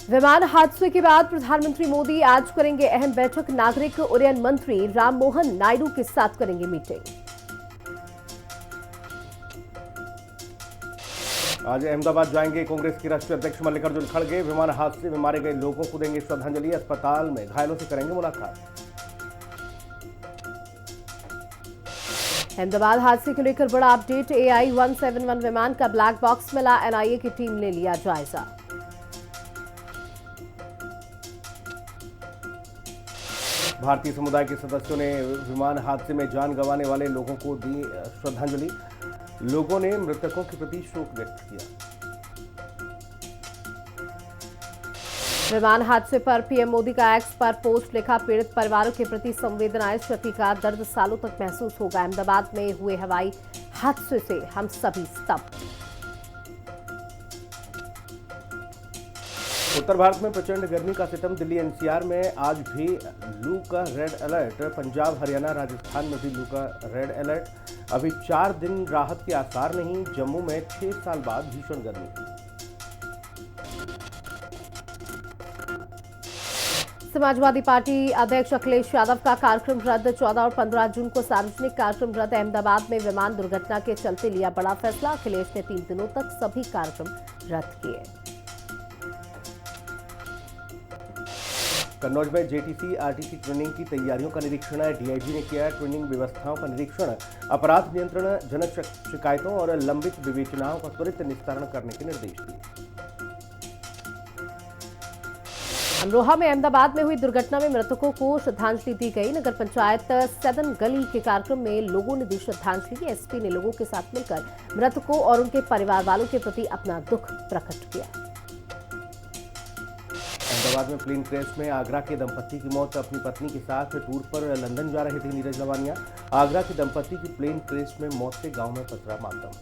विमान हादसे के बाद प्रधानमंत्री मोदी आज करेंगे अहम बैठक। नागरिक उड्डयन मंत्री राममोहन नायडू के साथ करेंगे मीटिंग। आज अहमदाबाद जाएंगे कांग्रेस के राष्ट्रीय अध्यक्ष मल्लिकार्जुन खड़गे। विमान हादसे में मारे गए लोगों को देंगे श्रद्धांजलि। अस्पताल में घायलों से करेंगे मुलाकात। अहमदाबाद हादसे को लेकर बड़ा अपडेट। AI-171 विमान का ब्लैक बॉक्स मिला, NIA की टीम ने लिया जायजा। भारतीय समुदाय के सदस्यों ने विमान हादसे में जान गंवाने वाले लोगों को दी श्रद्धांजलि। लोगों ने मृतकों के प्रति शोक व्यक्त किया। विमान हादसे पर पीएम मोदी का एक्स पर पोस्ट लिखा। पीड़ित परिवारों के प्रति संवेदनाएं, क्षति का दर्द सालों तक महसूस होगा। अहमदाबाद में हुए हवाई हादसे से हम सभी स्तब्ध। उत्तर भारत में प्रचंड गर्मी का सितम। दिल्ली NCR में आज भी लू का रेड अलर्ट। पंजाब, हरियाणा, राजस्थान में भी लू का रेड अलर्ट। अभी 4 दिन राहत के आसार नहीं। जम्मू में 6 साल बाद भीषण गर्मी। समाजवादी पार्टी अध्यक्ष अखिलेश यादव का कार्यक्रम रद्द। 14 और 15 जून को सार्वजनिक कार्यक्रम रद्द। अहमदाबाद में विमान दुर्घटना के चलते लिया बड़ा फैसला। अखिलेश ने 3 दिनों तक सभी कार्यक्रम रद्द किए। कन्नौज में JTC RTC ट्रेनिंग की तैयारियों का निरीक्षण। DIG ने किया ट्रेनिंग व्यवस्थाओं का निरीक्षण। अपराध नियंत्रण, जनक शिकायतों और लंबित विवेचनाओं का त्वरित निस्तारण करने के निर्देश दिए। अमरोहा में अहमदाबाद में हुई दुर्घटना में मृतकों को श्रद्धांजलि दी गई। नगर पंचायत सदन गली के कार्यक्रम में लोगों ने दी श्रद्धांजलि। SP ने लोगों के साथ मिलकर मृतकों और उनके परिवार वालों के प्रति अपना दुख प्रकट किया। अहमदाबाद में प्लेन क्रैश में आगरा के दंपति की मौत। अपनी पत्नी के साथ टूर पर लंदन जा रहे थे नीरज लवानिया। आगरा के दंपति की प्लेन क्रैश में मौत से गांव में पसरा मातम।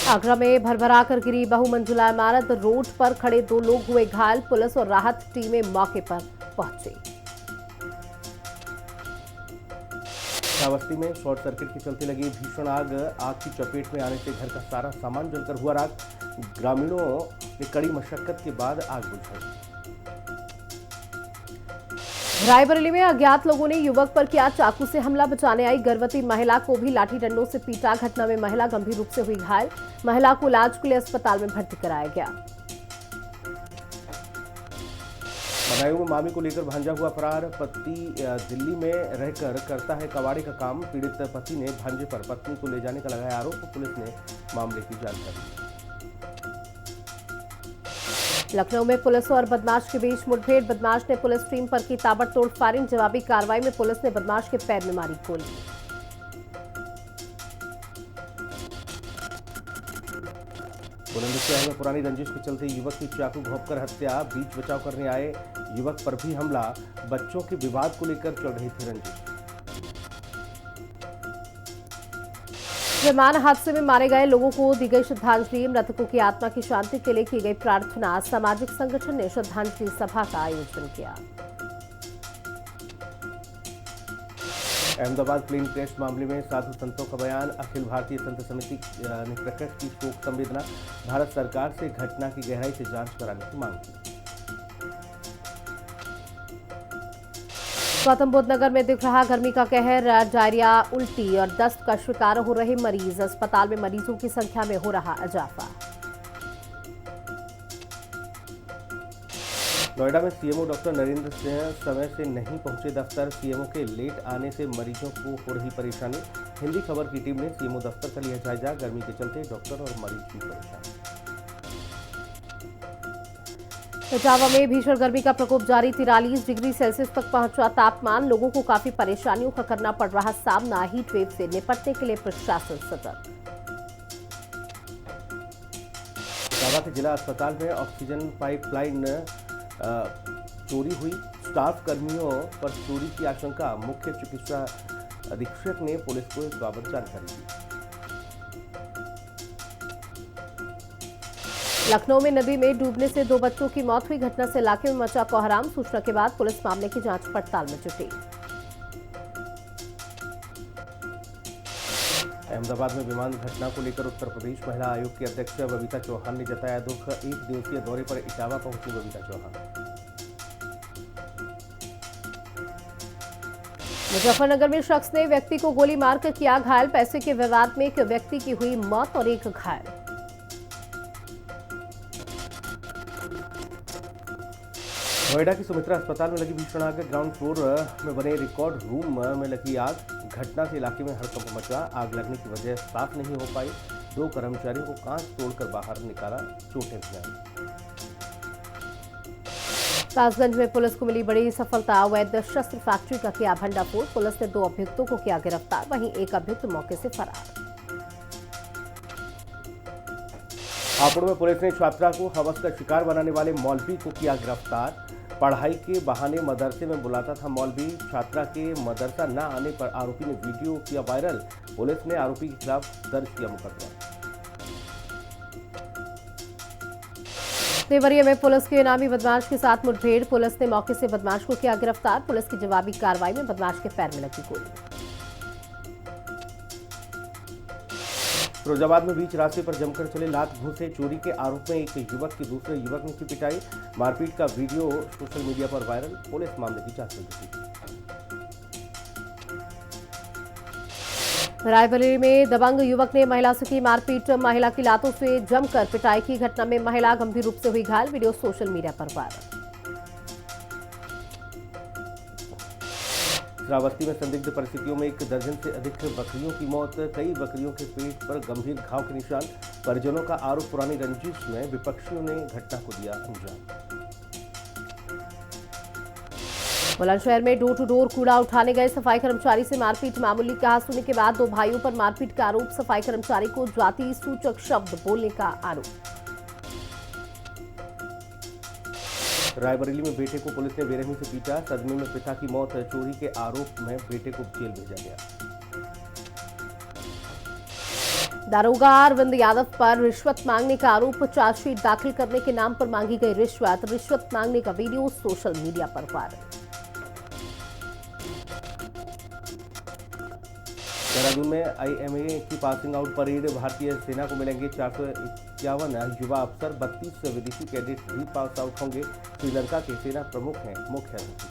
आगरा में भरभरा कर गिरी बहुमंजिला इमारत। रोड पर खड़े 2 लोग हुए घायल। पुलिस और राहत टीमें मौके पर पहुंची। श्रावस्ती में शॉर्ट सर्किट के चलते लगी भीषण आग। आग की चपेट में आने से घर का सारा सामान जलकर हुआ राख। ग्रामीणों ने कड़ी मशक्कत के बाद आग बुझाई। रायबरेली में अज्ञात लोगों ने युवक पर किया चाकू से हमला। बचाने आई गर्भवती महिला को भी लाठी डंडों से पीटा। घटना में महिला गंभीर रूप से हुई घायल। महिला को इलाज के लिए अस्पताल में भर्ती कराया गया। बदायूं में मामी को लेकर भांजा हुआ फरार। पति दिल्ली में रहकर करता है कबाड़ी का काम। पीड़ित पति ने भांजे पर पत्नी को ले जाने का लगाया आरोप। पुलिस ने मामले की जानकारी दी। लखनऊ में पुलिस और बदमाश के बीच मुठभेड़। बदमाश ने पुलिस टीम पर की ताबड़तोड़ फायरिंग। जवाबी कार्रवाई में पुलिस ने बदमाश के पैर में मारी गोली। बुलंदशहर में पुरानी रंजिश के चलते युवक की चाकू घोंपकर हत्या। बीच बचाव करने आए युवक पर भी हमला। बच्चों के विवाद को लेकर चल रही थी रंजिश। विमान हादसे में मारे गए लोगों को दी गई श्रद्धांजलि। मृतकों की आत्मा की शांति के लिए की गई प्रार्थना। सामाजिक संगठन ने श्रद्धांजलि सभा का आयोजन किया। अहमदाबाद प्लेन क्रैश मामले में साधु संतों का बयान। अखिल भारतीय संत समिति ने प्रकट की शोक संवेदना। भारत सरकार से घटना की गहराई से जांच कराने की मांग की। गौतम बुद्ध नगर में दिख रहा गर्मी का कहर। डायरिया, उल्टी और दस्त का शिकार हो रहे मरीज। अस्पताल में मरीजों की संख्या में हो रहा इजाफा। नोएडा में CMO डॉक्टर नरेंद्र सिंह समय से नहीं पहुंचे दफ्तर। CMO के लेट आने से मरीजों को हो रही परेशानी। हिंदी खबर की टीम ने CMO दफ्तर का लिया जायजा। गर्मी के चलते डॉक्टर और मरीज भी परेशान। इटावा में भीषण गर्मी का प्रकोप जारी। 43 डिग्री सेल्सियस तक पहुंचा तापमान। लोगों को काफी परेशानियों का करना पड़ रहा सामना। हीट वेव से निपटने के लिए प्रशासन सतर्क। इटावा के जिला अस्पताल में ऑक्सीजन पाइपलाइन चोरी हुई। स्टाफ कर्मियों पर चोरी की आशंका। मुख्य चिकित्सा अधीक्षक ने पुलिस को इस बाबत जानकारी दी। लखनऊ में नदी में डूबने से 2 बच्चों की मौत हुई। घटना से इलाके में मचा कोहराम। सूचना के बाद पुलिस मामले की जांच पड़ताल में जुटी। अहमदाबाद में विमान घटना को लेकर उत्तर प्रदेश महिला आयोग की अध्यक्ष बबीता चौहान ने जताया दुख। एक दिवसीय दौरे पर इटावा पहुंची बबीता चौहान। मुजफ्फरनगर में शख्स ने व्यक्ति को गोली मारकर किया घायल। पैसे के विवाद में एक व्यक्ति की हुई मौत और एक घायल। नोएडा की सुमित्रा अस्पताल में लगी भीषण आग। ग्राउंड फ्लोर में बने रिकॉर्ड रूम में लगी आग। घटना से इलाके में हड़कंप मचा। आग लगने की वजह साफ नहीं हो पाई। 2 कर्मचारियों को कांच तोड़कर बाहर निकाला, चोटें भी आई। कासगंज में पुलिस को मिली बड़ी सफलता। अवैध शस्त्र फैक्ट्री का किया भंडाफोड़। पुलिस ने 2 अभियुक्तों को किया गिरफ्तार, वहीं एक अभियुक्त मौके से फरार। हापुड़ में पुलिस ने छात्रा को हवस का शिकार बनाने वाले मौलवी को किया गिरफ्तार। पढ़ाई के बहाने मदरसे में बुलाता था मौलवी। छात्रा के मदरसा न आने पर आरोपी ने वीडियो किया वायरल। पुलिस ने आरोपी के खिलाफ दर्ज किया मुकदमा। देवरिया में पुलिस के इनामी बदमाश के साथ मुठभेड़। पुलिस ने मौके से बदमाश को किया गिरफ्तार। पुलिस की जवाबी कार्रवाई में बदमाश के पैर में लगी गोली। फिरोजाबाद में बीच रास्ते पर जमकर चले लात घूंसे चोरी के आरोप में एक युवक की दूसरे युवक ने की पिटाई। मारपीट का वीडियो सोशल मीडिया पर वायरल। पुलिस मामले की जांच कर रही है। रायबरेली में दबंग युवक ने महिला से की मारपीट। महिला की लातों से जमकर पिटाई की घटना में महिला गंभीर रूप से हुई घायल। वीडियो सोशल मीडिया पर वायरल। श्रावस्ती में संदिग्ध परिस्थितियों में 1 दर्जन से अधिक बकरियों की मौत। कई बकरियों के पेट पर गंभीर घाव के निशान। परिजनों का आरोप पुरानी रंजिश में विपक्षियों ने घटना को दिया अंजाम। बुलंदशहर में डोर टू डोर कूड़ा उठाने गए सफाई कर्मचारी से मारपीट। मामूली कहासुनी के बाद 2 भाइयों पर मारपीट का आरोप। सफाई कर्मचारी को जाति सूचक शब्द बोलने का आरोप। रायबरेली में बेटे को पुलिस ने बेरहमी से पीटा। सदमे में पिता की मौत। चोरी के आरोप में बेटे को जेल भेजा गया। दारोगा अरविंद यादव पर रिश्वत मांगने का आरोप। चार्जशीट दाखिल करने के नाम पर मांगी गई रिश्वत। रिश्वत मांगने का वीडियो सोशल मीडिया पर वायरल। देहरादून में IMA की पासिंग आउट परेड। भारतीय सेना को मिलेंगे 451 युवा अफसर। 32 विदेशी कैडेट भी पास आउट होंगे। श्रीलंका के सेना प्रमुख हैं मुख्य अतिथि।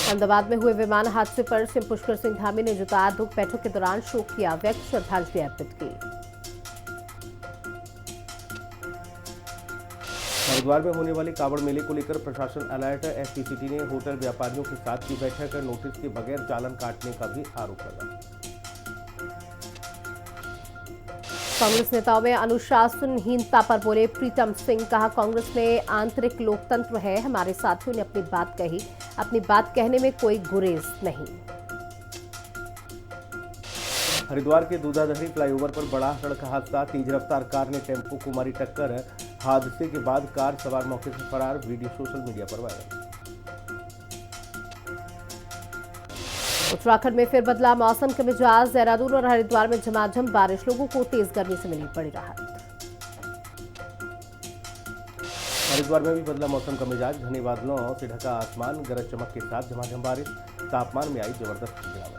अहमदाबाद में हुए विमान हादसे पर सिंह पुष्कर सिंह धामी ने जताया दुख। बैठक के दौरान शोक किया व्यक्त, श्रद्धांजलि अर्पित की। हरिद्वार में होने वाले कांवड़ मेले को लेकर प्रशासन अलर्ट। SP सिटी ने होटल व्यापारियों के साथ की बैठक। नोटिस के बगैर चालान काटने का भी आरोप लगा। कांग्रेस नेताओं में अनुशासनहीनता पर बोले प्रीतम सिंह। कहा कांग्रेस में आंतरिक लोकतंत्र है। हमारे साथियों ने अपनी बात कही। अपनी बात कहने में कोई गुरेज नहीं। हरिद्वार के दूधाधरी फ्लाईओवर पर बड़ा सड़क हादसा। तेज रफ्तार कार ने टेम्पो को मारी टक्कर। हादसे के बाद कार सवार मौके से फरार। वीडियो सोशल मीडिया पर वायरल। उत्तराखंड में फिर बदला मौसम के मिजाज। देहरादून और हरिद्वार में झमाझम बारिश। लोगों को तेज गर्मी से मिली बड़ी राहत। हरिद्वार में भी बदला मौसम का मिजाज। घने बादलों से ढका आसमान। गरज चमक के साथ झमाझम बारिश। तापमान में आई जबरदस्त गिरावट।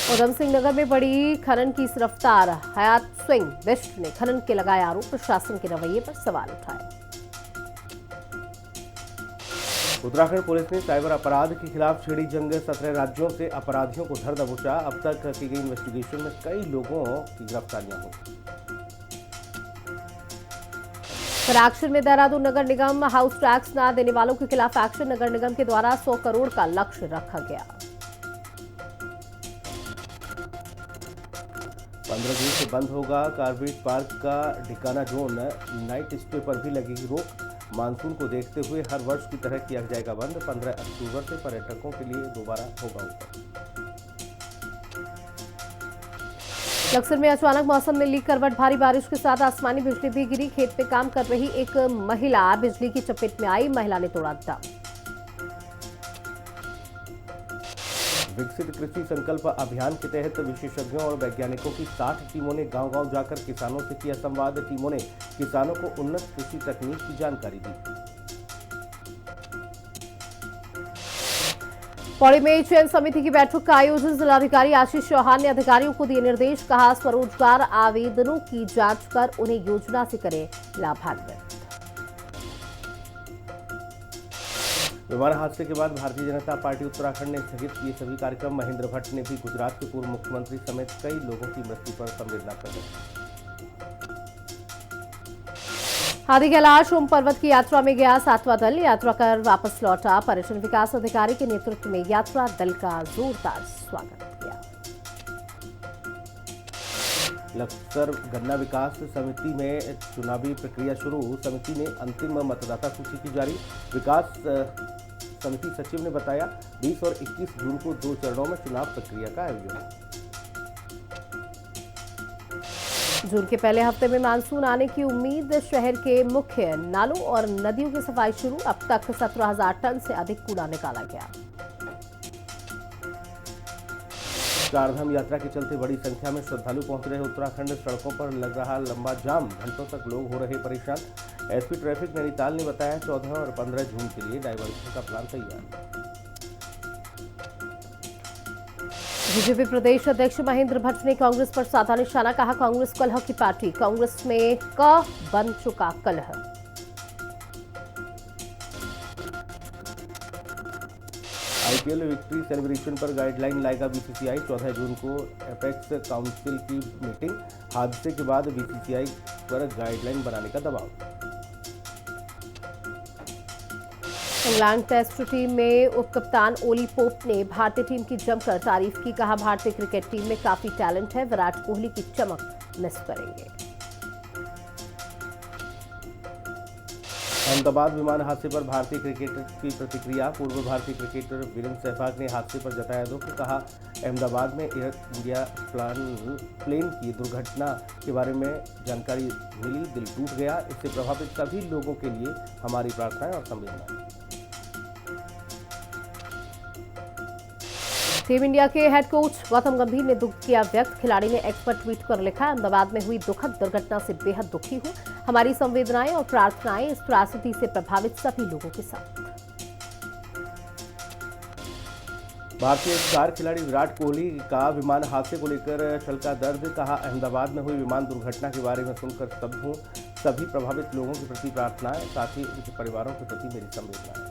उधम सिंह नगर में बड़ी खनन की रफ्तार। हयात सिंह बिष्ट ने खनन के लगाए आरोप। प्रशासन के रवैये पर सवाल उठाए। उत्तराखंड पुलिस ने साइबर अपराध के खिलाफ छेड़ी जंग। 17 राज्यों से अपराधियों को धर दबोचा। अब तक की गई इन्वेस्टिगेशन में कई लोगों की गिरफ्तारियां हुई। फिर एक्शन में देहरादून नगर निगम। हाउस टैक्स न देने वालों के खिलाफ एक्शन। नगर निगम के द्वारा 100 करोड़ का लक्ष्य रखा गया। 15 जून से बंद होगा कार्बेट पार्क का ढिकाना जोन। नाइट स्टे पर भी लगेगी रोक। मानसून को देखते हुए हर वर्ष की तरह किया जाएगा बंद। 15 अक्टूबर से पर्यटकों के लिए दोबारा होगा ओपन। बक्सर में अचानक मौसम में ली करवट। भारी बारिश के साथ आसमानी बिजली भी गिरी। खेत में काम कर रही एक महिला बिजली की चपेट में आई। महिला ने तोड़ा दम। विकसित कृषि संकल्प अभियान के तहत विशेषज्ञों और वैज्ञानिकों की 60 टीमों ने गांव-गांव जाकर किसानों से किया संवाद। टीमों ने किसानों को उन्नत कृषि तकनीक की जानकारी दी। पौड़ी में चयन समिति की बैठक का आयोजन। जिलाधिकारी आशीष चौहान ने अधिकारियों को दिए निर्देश। कहा, स्वरोजगार आवेदनों की जांच कर उन्हें योजना से करें लाभान्वित। विमान हादसे के बाद भारतीय जनता पार्टी उत्तराखंड ने स्थगित किए सभी कार्यक्रम। महेंद्र भट्ट ने भी गुजरात के पूर्व मुख्यमंत्री समेत कई लोगों की मृत्यु पर संवेदना प्रकट की। आदि कैलाश ओम पर्वत की यात्रा में गया 7वां दल। यात्रा कर वापस लौटा। पर्यटन विकास अधिकारी के नेतृत्व में यात्रा दल का जोरदार स्वागत किया। लक्सर गन्ना विकास समिति में चुनावी प्रक्रिया शुरू। समिति ने अंतिम मतदाता सूची की जारी। विकास समिति सचिव ने बताया, 20 और 21 जून को 2 चरणों में चुनाव प्रक्रिया का आयोजन। जून के पहले हफ्ते में मानसून आने की उम्मीद। शहर के मुख्य नालों और नदियों की सफाई शुरू। अब तक 17,000 टन से अधिक कूड़ा निकाला गया। चारधाम यात्रा के चलते बड़ी संख्या में श्रद्धालु पहुंच रहे उत्तराखंड। सड़कों पर लग रहा लंबा जाम। घंटों तक लोग हो रहे परेशान। एसपी ट्रैफिक नैनीताल ने बताया, 14 और 15 जून के लिए डायवर्सन का प्लान तैयार। बीजेपी प्रदेश अध्यक्ष महेंद्र भट्ट ने कांग्रेस पर साधा निशाना। कहा, कांग्रेस कलह की पार्टी। कांग्रेस में क बन चुका कलह। आईपीएल विक्ट्री सेलिब्रेशन पर गाइडलाइन लाएगा बीसीसीआई। 14 जून को एपेक्स काउंसिल की मीटिंग। हादसे के बाद बीसीसीआई पर गाइडलाइन बनाने का दबाव। इंग्लैंड टेस्ट टीम में उपकप्तान ओली पोप ने भारतीय टीम की जमकर तारीफ की। कहा, भारतीय क्रिकेट टीम में काफी टैलेंट है। विराट कोहली की चमक मिस करेंगे। अहमदाबाद विमान हादसे पर भारतीय क्रिकेटर की प्रतिक्रिया। पूर्व भारतीय क्रिकेटर वीरेंद्र सहवाग ने हादसे पर जताया दुख। कहा, अहमदाबाद में एयर इंडिया प्लेन की दुर्घटना के बारे में जानकारी मिली, दिल टूट गया। इससे प्रभावित सभी लोगों के लिए हमारी प्रार्थनाएं और संवेदनाएं। टीम इंडिया के हेड कोच गौतम गंभीर ने दुख किया व्यक्त। खिलाड़ी ने एक्स पर ट्वीट कर लिखा, अहमदाबाद में हुई दुखद दुर्घटना से बेहद दुखी हूं। हमारी संवेदनाएं और प्रार्थनाएं इस त्रासदी से प्रभावित सभी लोगों के साथ। भारतीय स्टार खिलाड़ी विराट कोहली का विमान हादसे को लेकर छलका दर्द। कहा, अहमदाबाद में हुई विमान दुर्घटना के बारे में सुनकर स्तब्ध हूं। सभी प्रभावित लोगों के प्रति प्रार्थनाएं, साथ ही उनके परिवारों के प्रति मेरी संवेदनाएं।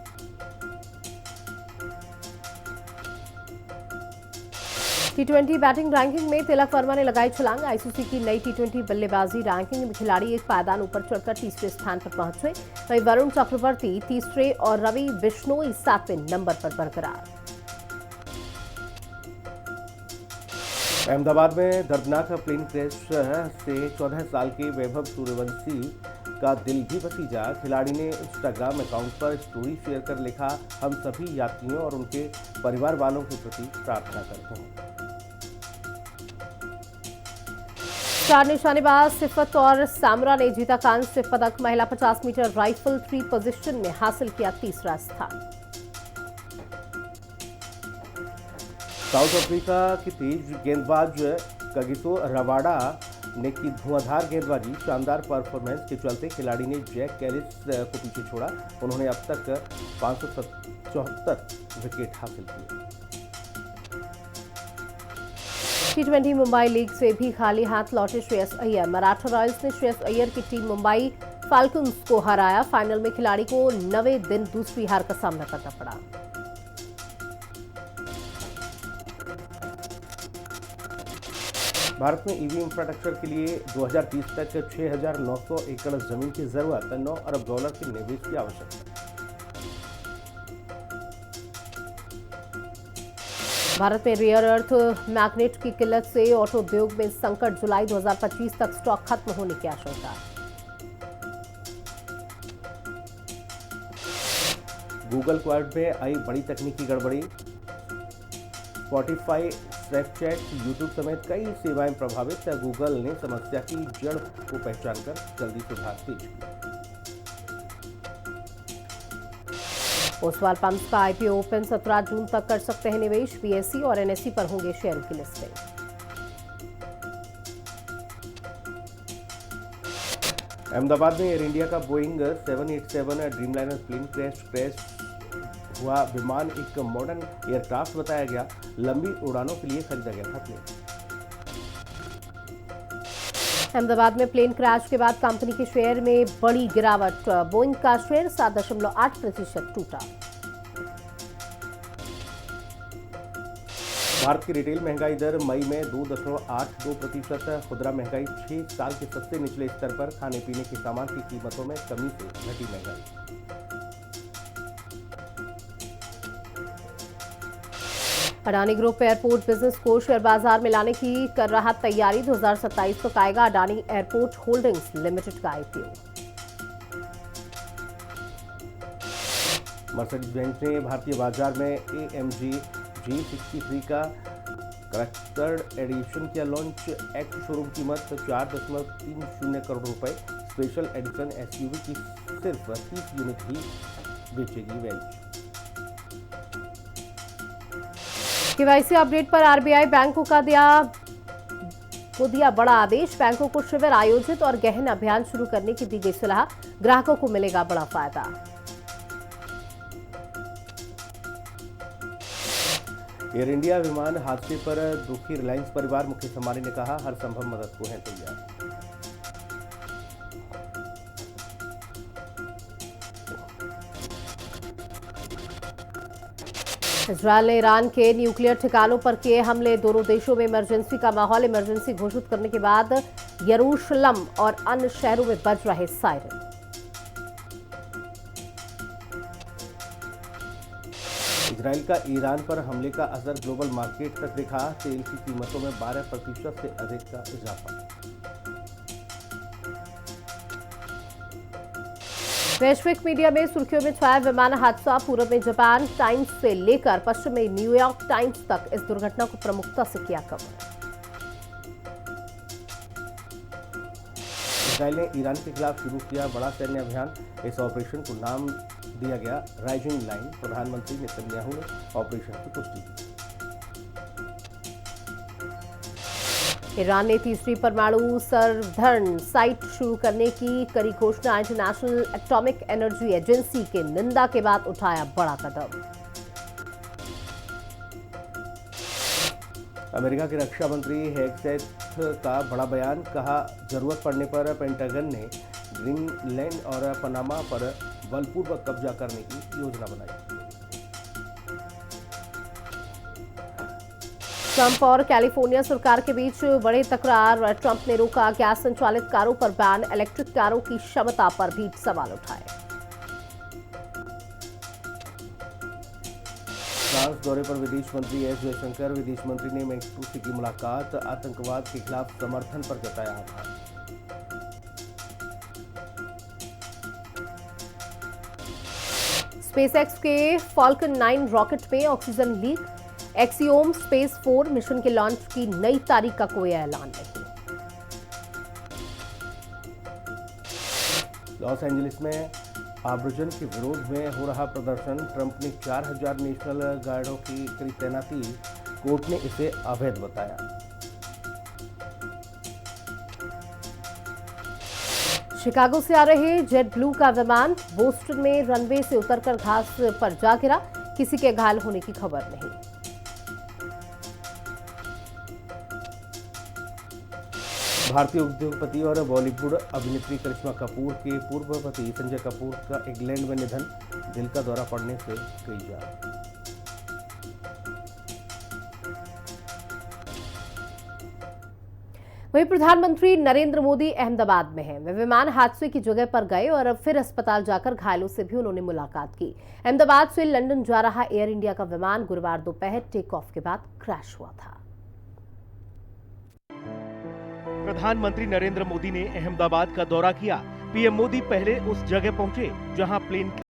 टी20 बैटिंग रैंकिंग में तिलक वर्मा ने लगाई छलांग। आईसीसी की नई टी20 बल्लेबाजी रैंकिंग में खिलाड़ी एक पायदान ऊपर चढ़कर तीसरे स्थान पर पहुंचे। वहीं वरुण चक्रवर्ती तीसरे और रवि बिश्नोई 7वें नंबर पर बरकरार। अहमदाबाद में दर्दनाक प्लेन क्रैश से 14 साल के वैभव सूर्यवंशी का दिल भी पसीजा। खिलाड़ी ने इंस्टाग्राम अकाउंट पर स्टोरी शेयर कर लिखा, हम सभी यात्रियों और उनके परिवार वालों के प्रति प्रार्थना करते हैं। चार निशानेबाज सिफत और सामरा ने जीता कांस्य पदक। महिला 50 मीटर राइफल 3 पोजीशन में हासिल किया तीसरा स्थान। साउथ अफ्रीका की तेज गेंदबाज कगिसो रबाडा ने की धुआंधार गेंदबाजी। शानदार परफॉर्मेंस के चलते खिलाड़ी ने जैक कैलिस को पीछे छोड़ा। उन्होंने अब तक 574 विकेट हासिल किए। टी20 मुंबई लीग से भी खाली हाथ लौटे श्रेयस अय्यर। मराठा रॉयल्स ने श्रेयस अय्यर की टीम मुंबई फाल्कन्स को हराया। फाइनल में खिलाड़ी को 9वें दिन दूसरी हार का सामना करना पड़ा। भारत में ईवी इंफ्रास्ट्रक्चर के लिए 2030 तक 6,900 एकड़ जमीन की जरूरत। $9 अरब के निवेश की आवश्यकता। भारत में रेयर अर्थ मैग्नेट की किल्लत से ऑटो उद्योग में संकट। जुलाई 2025 तक स्टॉक खत्म होने की आशंका। गूगल क्लाउड में आई बड़ी तकनीकी गड़बड़ी। स्पॉटिफाई, स्नैपचैट, यूट्यूब समेत कई सेवाएं प्रभावित। गूगल ने समस्या की जड़ को पहचानकर जल्दी सुधार तेज किया। ओसवाल पंप्स का आईपीओ ओपन। 17 जून तक कर सकते हैं निवेश। बीएसई और एनएसई पर होंगे शेयरों की लिस्टिंग। अहमदाबाद में एयर इंडिया का बोइंग 787 ड्रीमलाइनर प्लेन क्रैश हुआ विमान एक मॉडर्न एयरक्राफ्ट बताया गया। लंबी उड़ानों के लिए खरीदा गया था प्लेन। अहमदाबाद में प्लेन क्रैश के बाद कंपनी के शेयर में बड़ी गिरावट। बोइंग का शेयर 7.8% टूटा। भारत की रिटेल महंगाई दर मई में 2.82%, खुदरा महंगाई 6 साल के सबसे निचले स्तर पर। खाने पीने के सामान की कीमतों में कमी से घटी महंगाई। अडानी ग्रुप एयरपोर्ट बिजनेस को शेयर बाजार में लाने की कर रहा तैयारी। 2027 तक आएगा अडानी एयरपोर्ट होल्डिंग्स लिमिटेड का आईपीओ। मर्सिडीज बेंज ने भारतीय बाजार में AMG G63 का करेक्टर्ड एडिशन किया लॉन्च। एक्स शोरूम कीमत 4.30 करोड़ रुपए। स्पेशल एडिशन SUV की सिर्फ 30 यूनिट ही बेचेगी बेंज। केवाईसी अपडेट पर आरबीआई बैंकों को दिया बड़ा आदेश। बैंकों को शिविर आयोजित और गहन अभियान शुरू करने की दी गई सलाह। ग्राहकों को मिलेगा बड़ा फायदा। एयर इंडिया विमान हादसे पर दुखी रिलायंस परिवार। मुकेश अंबानी ने कहा, हर संभव मदद को है तैयार। इजरायल ने ईरान के न्यूक्लियर ठिकानों पर किए हमले। दोनों देशों में इमरजेंसी का माहौल। इमरजेंसी घोषित करने के बाद यरूशलम और अन्य शहरों में बज रहे सायरन। इजराइल का ईरान पर हमले का असर ग्लोबल मार्केट तक दिखा। तेल की कीमतों में 12% से अधिक का इजाफा। वैश्विक मीडिया में सुर्खियों में छाया विमान हादसा। पूर्व में जापान टाइम्स से लेकर पश्चिम में न्यूयॉर्क टाइम्स तक इस दुर्घटना को प्रमुखता से किया कवर। इजराइल ने ईरान के खिलाफ शुरू किया बड़ा सैन्य अभियान। इस ऑपरेशन को नाम दिया गया राइजिंग लाइन। प्रधानमंत्री नेतन्याहू ने ऑपरेशन की पुष्टि की। ईरान ने तीसरी परमाणु संवर्धन साइट शुरू करने की करी घोषणा। इंटरनेशनल एटॉमिक एनर्जी एजेंसी के निंदा के बाद उठाया बड़ा कदम। अमेरिका के रक्षा मंत्री हेगसेथ का बड़ा बयान। कहा, जरूरत पड़ने पर पेंटागन ने ग्रीनलैंड और पनामा पर बलपूर्वक कब्जा करने की योजना बनाई। ट्रंप और कैलिफोर्निया सरकार के बीच बड़े तकरार। ट्रंप ने रोका गैस संचालित कारों पर बैन। इलेक्ट्रिक कारों की क्षमता पर भी सवाल उठाए। फ्रांस दौरे पर विदेश मंत्री एस जयशंकर। विदेश मंत्री ने मेक्सिको से की मुलाकात। आतंकवाद के खिलाफ समर्थन पर जताया आभार। स्पेसएक्स के फॉल्कन 9 रॉकेट में oxygen leak. Axiom space 4 mission के लॉन्च की नई तारीख का कोई ऐलान नहीं। लॉस एंजलिस में आव्रजन के विरोध में हो रहा प्रदर्शन। ट्रंप ने 4000 नेशनल गार्डों की करी तैनाती। कोर्ट ने इसे अवैध बताया। शिकागो से आ रहे जेट ब्लू का विमान बोस्टन में रनवे से उतरकर घास पर जा गिरा। किसी के घायल होने की खबर नहीं। भारतीय उद्योगपति और बॉलीवुड अभिनेत्री करिश्मा कपूर के पूर्व पति संजय कपूर का इंग्लैंड में निधन। दिल का दौरा पड़ने से गई जान। वहीं प्रधानमंत्री नरेंद्र मोदी अहमदाबाद में हैं। वे विमान हादसे की जगह पर गए और अब फिर अस्पताल जाकर घायलों से भी उन्होंने मुलाकात की। अहमदाबाद से लंदन जा रहा एयर इंडिया का विमान गुरुवार दोपहर टेक ऑफ के बाद क्रैश हुआ था। प्रधानमंत्री नरेंद्र मोदी ने अहमदाबाद का दौरा किया। पीएम मोदी पहले उस जगह पहुंचे जहां प्लेन